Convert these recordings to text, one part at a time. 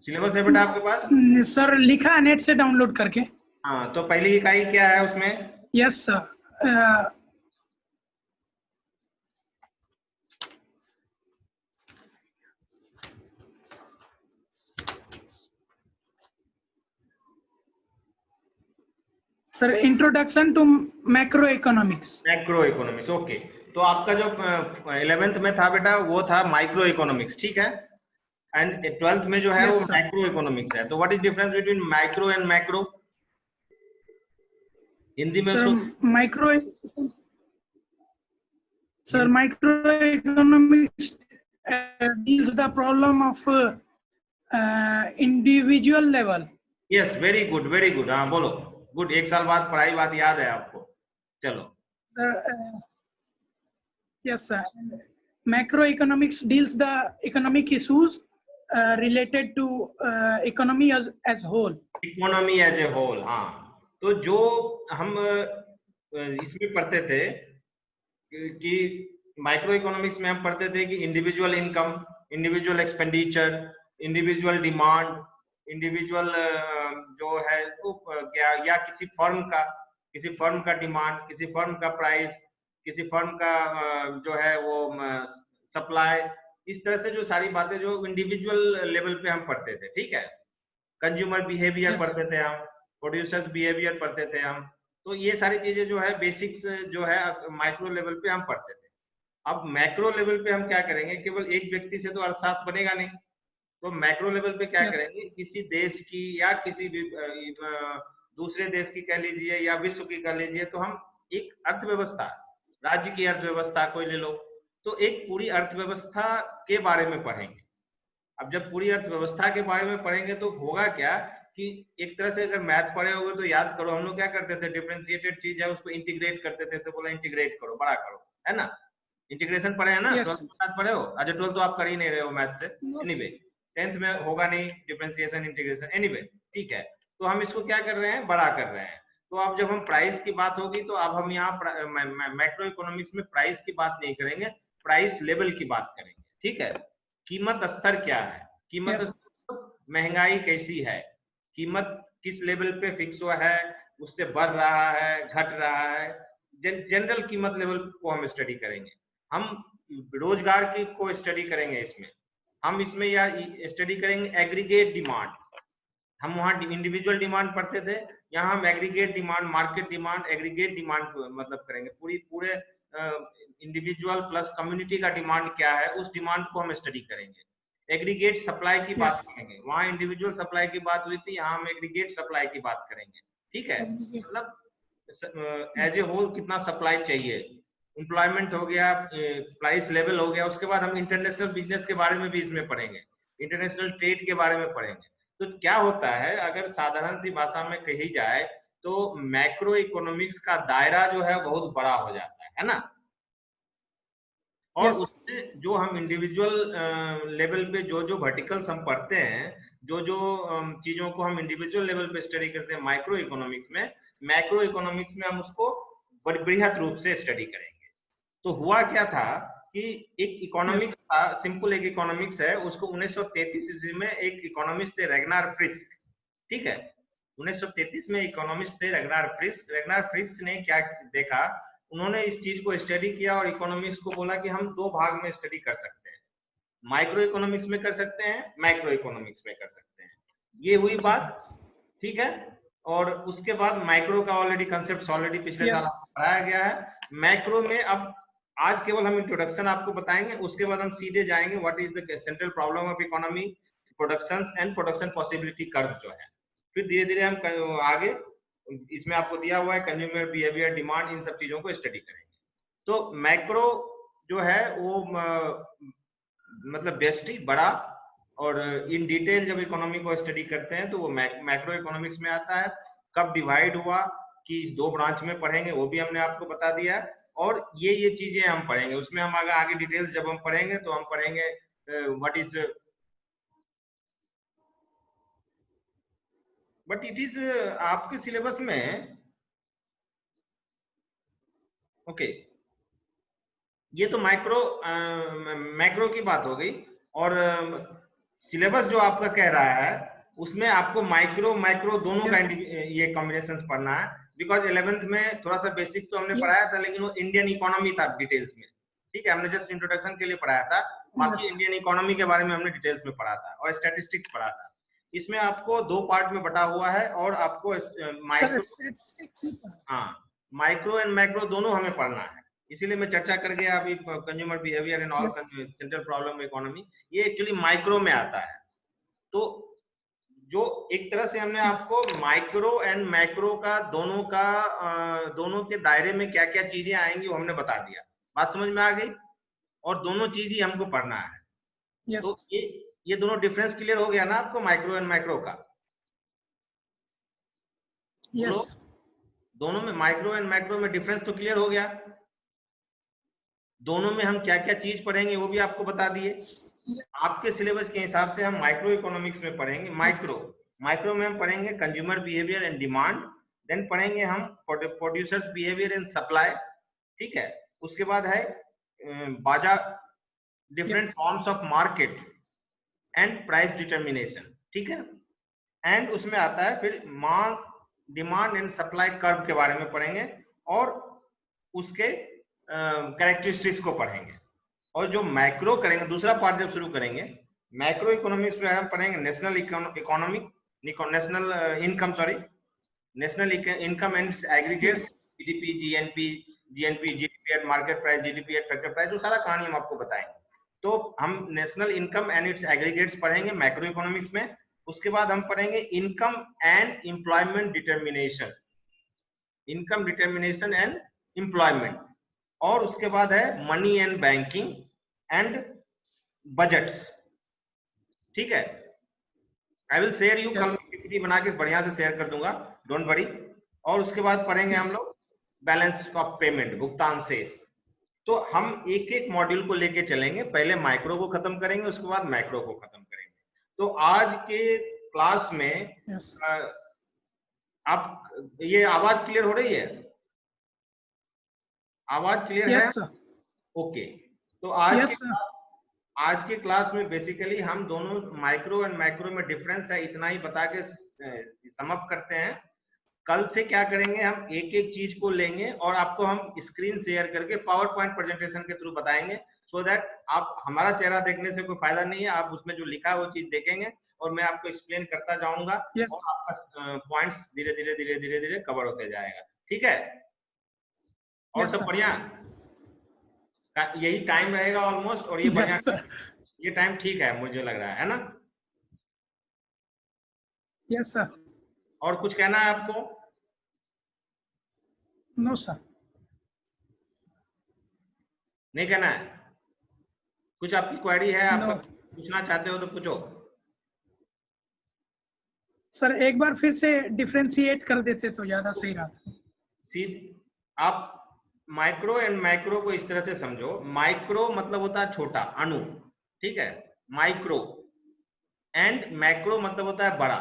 Syllabus है बेटा आपके पास? सर लिखा है नेट से डाउनलोड करके। हाँ, तो पहली इकाई क्या है उसमें? Yes sir. Sir introduction to macroeconomics. Macroeconomics, okay. तो आपका जो 11th में था बेटा वो था माइक्रो इकोनॉमिक्स, ठीक है। एंड 12th में जो है वो यस सर। मैक्रो इकोनॉमिक्स है। तो what is difference between micro and macro? Hindi में सर उसको micro Sir, Hindi. microeconomics deals the problem of individual level. Yes, very good very good, हाँ बोलो। गुड, एक साल बाद पढ़ाई बात याद है आपको। चलो। Sir, yes, sir. Macroeconomics deals the economic issues related to economy as whole. Economy as a whole, हाँ। तो जो हम इसमें पढ़ते थे कि माइक्रो इकोनॉमिक्स में हम पढ़ते थे कि individual income, individual expenditure, individual demand, individual जो है वो क्या, या किसी फर्म का डिमांड, किसी फर्म का प्राइस, किसी फर्म का जो है वो सप्लाई, इस तरह से जो सारी बातें जो इंडिविजुअल लेवल पे हम पढ़ते थे, ठीक है। कंज्यूमर बिहेवियर Yes, पढ़ते थे हम, प्रोड्यूसर्स बिहेवियर पढ़ते थे हम। तो ये सारी चीजें जो है बेसिक्स जो है माइक्रो लेवल पे हम पढ़ते थे। अब मैक्रो लेवल पे हम क्या करेंगे, केवल एक व्यक्ति से तो अर्थशास्त्र बनेगा नहीं। तो मैक्रो लेवल पे क्या yes, करेंगे, किसी देश की या किसी भी दूसरे देश की कह लीजिए या विश्व की कह लीजिए, तो हम एक अर्थव्यवस्था, राज्य की अर्थव्यवस्था कोई ले लो, तो एक पूरी अर्थव्यवस्था के बारे में पढ़ेंगे। अब जब पूरी अर्थव्यवस्था के बारे में पढ़ेंगे तो होगा क्या कि एक तरह से अगर मैथ पढ़े होगे तो याद करो, हम लोग क्या करते थे, डिफरेंशिएटेड चीज है उसको इंटीग्रेट करते थे, तो बोला इंटीग्रेट करो, बड़ा करो, है ना। इंटीग्रेशन पढ़े हैं ना, yes. 12th के साथ पढ़े हो? अच्छा, 12th तो आप कर ही नहीं रहे हो मैथ से। No, एनीवे, 10th में होगा नहीं डिफरेंशिएशन इंटीग्रेशन, एनीवे, ठीक है। तो हम इसको क्या कर रहे हैं, बड़ा कर रहे हैं। तो अब जब हम प्राइस की बात होगी तो अब हम यहाँ मैक्रो इकोनॉमिक्स में प्राइस की बात नहीं करेंगे, प्राइस लेवल की बात करेंगे, ठीक है। कीमत स्तर क्या है, कीमत yes, स्तर, महंगाई कैसी है, कीमत किस लेवल पे फिक्स हुआ है, उससे बढ़ रहा है, घट रहा है, जनरल कीमत लेवल को हम स्टडी करेंगे। हम रोजगार की को स्टडी करेंगे इसमें। हम इसमें या स्टडी करेंगे एग्रीगेट डिमांड। हम वहाँ इंडिविजुअल डिमांड पढ़ते थे, यहाँ हम aggregate demand, market demand, aggregate demand मतलब करेंगे। पूरे इंडिविजुअल प्लस कम्युनिटी का डिमांड क्या है, उस डिमांड को हम स्टडी करेंगे। एग्रीगेट सप्लाई की बात yes. करेंगे, वहाँ इंडिविजुअल सप्लाई की बात हुई थी, यहाँ हम एग्रीगेट सप्लाई की बात करेंगे, ठीक है। मतलब एज ए होल कितना सप्लाई चाहिए, एम्प्लॉयमेंट हो गया, प्राइस लेवल हो गया। उसके बाद हम इंटरनेशनल बिजनेस के बारे में भी इसमें पढ़ेंगे, इंटरनेशनल ट्रेड के बारे में पढ़ेंगे। तो क्या होता है, अगर साधारण सी भाषा में कही जाए तो मैक्रो इकोनॉमिक्स का दायरा जो है बहुत बड़ा हो जाता है ना। और Yes, उसमें जो हम इंडिविजुअल लेवल पे जो जो वर्टिकल्स हम पढ़ते हैं, जो जो चीजों को हम इंडिविजुअल लेवल पे स्टडी करते हैं माइक्रो इकोनॉमिक्स में, मैक्रो इकोनॉमिक्स में हम उसको बृहत रूप से स्टडी करेंगे। तो हुआ क्या था कि एक yes, इकोनॉमिक्स था, सिंपल एक इकोनॉमिक्स है, उसको 1933 ईस्वी में एक इकोनॉमिस्ट थे रेगनार फ्रिस्क, ठीक है। 1933 में इकोनॉमिस्ट थे रेगनार फ्रिस्क। रेगनार फ्रिस्क ने क्या देखा, उन्होंने इस चीज को स्टडी किया और इकोनॉमिक्स को बोला कि हम दो भाग में स्टडी कर सकते हैं, माइक्रो इकोनॉमिक्स में कर सकते हैं, मैक्रो इकोनॉमिक्स में कर सकते हैं। ये हुई बात, ठीक है। और उसके बाद माइक्रो का ऑलरेडी कंसेप्ट ऑलरेडी पिछले साल yes, आपको पढ़ाया गया है। मैक्रो में अब आज केवल हम इंट्रोडक्शन आपको बताएंगे, उसके बाद हम सीधे जाएंगे what is the central problem of economy, production and production possibility curve जो है। फिर धीरे धीरे हम आगे, इसमें आपको दिया हुआ है कंज्यूमर बिहेवियर, डिमांड, इन सब चीजों को स्टडी करेंगे। तो मैक्रो जो है वो मतलब बेस्ट ही बड़ा, और इन डिटेल जब इकोनॉमी को स्टडी करते हैं तो वो मैक्रो इकोनॉमिक्स में आता है। कब डिवाइड हुआ कि इस दो ब्रांच में पढ़ेंगे वो भी हमने आपको बता दिया है। और ये चीजें हम पढ़ेंगे, उसमें हम आगे डिटेल्स जब हम पढ़ेंगे तो हम पढ़ेंगे what is, but it is आपके सिलेबस में, ओके। ये तो मैक्रो की बात हो गई। और सिलेबस जो आपका कह रहा है उसमें आपको माइक्रो माइक्रो दोनों का Yes. ये कॉम्बिनेशंस पढ़ना है, बिकॉज 11th में थोड़ा सा बेसिक्स तो हमने Yes. पढ़ाया था, लेकिन वो इंडियन इकोनॉमी था डिटेल्स में, ठीक है, हमने जस्ट इंट्रोडक्शन के लिए पढ़ाया था, बाकी Yes. इंडियन इकोनॉमी के बारे में हमने डिटेल्स में पढ़ा था और स्टैटिस्टिक्स पढ़ा था। इसमें आपको 2 पार्ट में बटा हुआ है और आपको Sir, माइक्रो, statistics ही पढ़ा। हाँ, माइक्रो एंड मैक्रो दोनों हमें पढ़ना है, इसीलिए मैं चर्चा कर गया अभी consumer behaviour and all Yes. Central problem economy, ये एक्चुअली माइक्रो में आता है। तो जो एक तरह से हमने आपको माइक्रो एंड मैक्रो का दोनों के दायरे में क्या क्या चीजें आएंगी वो हमने बता दिया, बात समझ में आ गई, और दोनों चीज ही हमको पढ़ना है। Yes. तो ये दोनों डिफरेंस क्लियर हो गया ना आपको माइक्रो एंड मैक्रो का? Yes. दोनों में माइक्रो एंड मैक्रो में डिफरेंस तो क्लियर हो गया, दोनों में हम क्या क्या चीज पढ़ेंगे वो भी आपको बता दिए। आपके सिलेबस के हिसाब से हम माइक्रो इकोनॉमिक्स में पढ़ेंगे, माइक्रो में हम पढ़ेंगे consumer behaviour and demand, then पढ़ेंगे हम प्रोड्यूसर्स बिहेवियर एंड सप्लाई, ठीक है, उसके बाद है बाजार, different forms of market and price determination, ठीक है, एंड उसमें आता है फिर मांग, डिमांड एंड सप्लाई कर्व के बारे में पढ़ेंगे और उसके कैरेक्टरिस्टिक्स को पढ़ेंगे। और जो मैक्रो करेंगे, दूसरा पार्ट जब शुरू करेंगे मैक्रो इकोनॉमिक्स में हम पढ़ेंगे national economic, national income, sorry, national income and aggregates, GDP, GNP, GDP at market price, GDP at factor price, जो सारा कहानी हम आपको बताएंगे। तो हम national income and it's aggregates पढ़ेंगे मैक्रो इकोनॉमिक्स में। उसके बाद हम पढ़ेंगे income and employment determination, income determination and employment, और उसके बाद है money and banking and budgets, ठीक है। आई विल शेयर यू, कल पीपीटी बना के बढ़िया से शेयर कर दूंगा, डोंट वरी। और उसके बाद पढ़ेंगे हम लोग बैलेंस ऑफ पेमेंट, भुगतान शेष। तो हम एक एक मॉड्यूल को लेके चलेंगे, पहले माइक्रो को खत्म करेंगे, उसके बाद मैक्रो को खत्म करेंगे। तो आज के क्लास में आप, ये आवाज क्लियर हो रही है? आवाज क्लियर है? ओके। तो आज के क्लास में बेसिकली हम दोनों माइक्रो एंड मैक्रो में डिफरेंस है इतना ही बता के सम अप करते हैं। कल से क्या करेंगे, हम एक एक चीज को लेंगे और आपको हम स्क्रीन शेयर करके पावर पॉइंट प्रेजेंटेशन के थ्रू बताएंगे, सो दैट आप, हमारा चेहरा देखने से कोई फायदा नहीं है, आप उसमें जो लिखा है वो चीज देखेंगे और मैं आपको एक्सप्लेन करता जाऊंगा और आपका पॉइंट्स धीरे धीरे धीरे धीरे धीरे कवर होते जाएगा, ठीक है? और सब बढ़िया, यही टाइम रहेगा ऑलमोस्ट, और ये बढ़िया, ये टाइम ठीक है मुझे लग रहा है ना? Yes sir. और कुछ कहना है आपको? No sir. नहीं कहना है? कुछ आपकी क्वेरी है, आप पूछना चाहते हो तो पूछो सर। एक बार फिर से डिफरेंशिएट कर देते तो ज्यादा सही रहता। आप माइक्रो एंड मैक्रो को इस तरह से समझो, माइक्रो मतलब होता है छोटा, अणु, ठीक है, माइक्रो, एंड मैक्रो मतलब होता है बड़ा,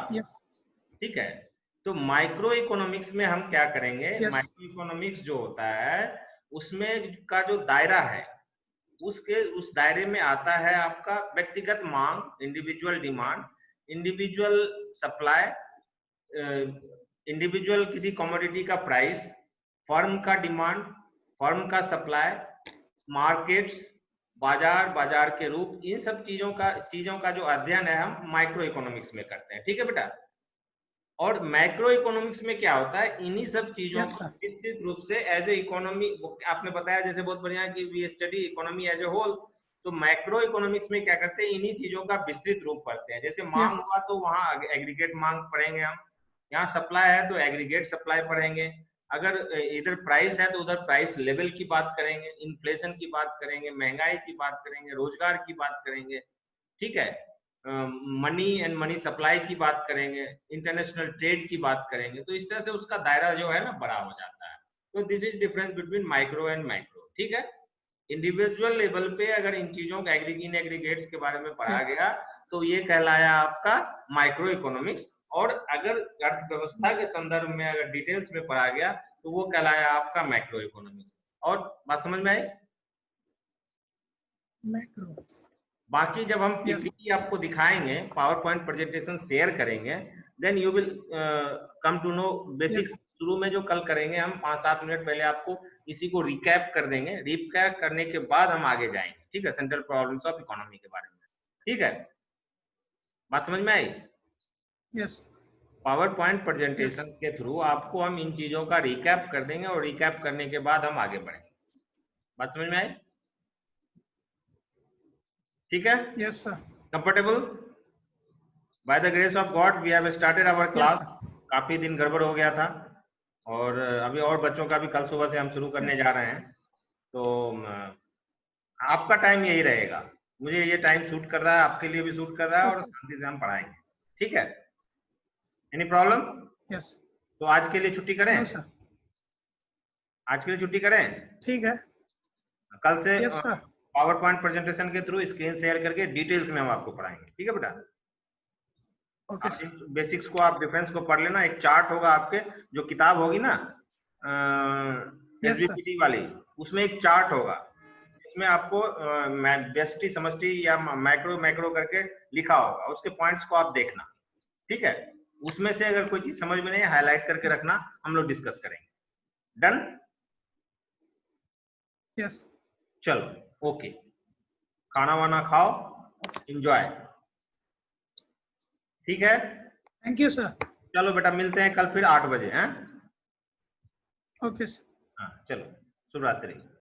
ठीक है। तो माइक्रो इकोनॉमिक्स में हम क्या करेंगे, माइक्रो इकोनॉमिक्स जो होता है उसमें का जो दायरा है, उस दायरे में आता है आपका व्यक्तिगत मांग, individual demand, individual supply, individual किसी कमोडिटी का प्राइस, फर्म का डिमांड, फर्म का सप्लाई, मार्केट्स, बाजार के रूप, इन सब चीजों का जो अध्ययन है हम माइक्रो इकोनॉमिक्स में करते हैं, ठीक है बेटा। और मैक्रो इकोनॉमिक्स में क्या होता है, इन्हीं सब चीजों को विस्तृत रूप से एज ए इकोनॉमी, आपने बताया जैसे बहुत बढ़िया कि we study economy as a whole, तो मैक्रो इकोनॉमिक्स में क्या करते हैं, इन्हीं चीजों का विस्तृत रूप पढ़ते हैं। जैसे मांग हुआ तो वहाँ एग्रीगेट मांग पढ़ेंगे हम, यहाँ सप्लाई है तो एग्रीगेट सप्लाई पढ़ेंगे, अगर इधर प्राइस है तो उधर प्राइस लेवल की बात करेंगे, इन्फ्लेशन की बात करेंगे, महंगाई की बात करेंगे, रोजगार की बात करेंगे, ठीक है, मनी एंड मनी सप्लाई की बात करेंगे, इंटरनेशनल ट्रेड की बात करेंगे। तो इस तरह से उसका दायरा जो है ना बड़ा हो जाता है। तो this is difference between micro and macro, ठीक है। इंडिविजुअल लेवल पे अगर इन चीजों का इन एग्रीगेट्स के बारे में पढ़ा गया तो ये कहलाया आपका माइक्रो इकोनॉमिक्स, और अगर अर्थव्यवस्था के संदर्भ में अगर डिटेल्स में पढ़ा गया तो वो कहलाया आपका मैक्रो इकोनॉमिक्स। और बात समझ में आई? मैक्रो बाकी जब हम Yes. पीपीटी आपको दिखाएंगे, पावर पॉइंट प्रेजेंटेशन शेयर करेंगे, then you will come to know basics. शुरू में जो कल करेंगे हम 5-7 मिनट पहले आपको इसी को रिकैप कर देंगे। रिकैप करने के बाद हम आगे जाएंगे, ठीक है, सेंट्रल प्रॉब्लम्स ऑफ इकोनॉमी के बारे में। ठीक है, बात समझ में आई? Yes. पावर पॉइंट प्रेजेंटेशन के थ्रू आपको हम इन चीजों का रिकैप कर देंगे और रिकैप करने के बाद हम आगे बढ़ेंगे। बात समझ में आई? ठीक है? Yes, sir. Comfortable? By the grace of God we have started our class. काफी दिन गड़बड़ हो गया था और अभी और बच्चों का भी कल सुबह से हम शुरू करने जा रहे हैं, तो आपका टाइम यही रहेगा। मुझे ये टाइम सूट कर रहा है, आपके लिए भी सूट कर रहा है, और शांति से हम पढ़ाएंगे। ठीक है? Any problem? Yes. तो आज के लिए छुट्टी करें? No, sir. आज के लिए छुट्टी करें? ठीक है। कल से Yes, sir. Power point presentation के थ्रू स्क्रीन शेयर करके डिटेल्स में हम आपको पढ़ाएंगे। ठीक है बेटा? Okay. बेसिक्स को आप डिफरेंस को पढ़ लेना। एक चार्ट होगा आपके, जो किताब होगी ना एसबीपीटी वाली, उसमें एक चार्ट होगा, इसमें आपको व्यष्टि समष्टि या मैक्रो मैक्रो करके लिखा होगा, उसके पॉइंट्स को आप देखना। ठीक है? उसमें से अगर कोई चीज समझ में नहीं, हाईलाइट करके रखना, हम लोग डिस्कस करेंगे। डन? यस। चलो ओके, खाना वाना खाओ, एंजॉय। ठीक है? Thank you sir. चलो बेटा, मिलते हैं कल फिर 8 बजे हैं। Okay sir. हाँ चलो, शुभ रात्रि।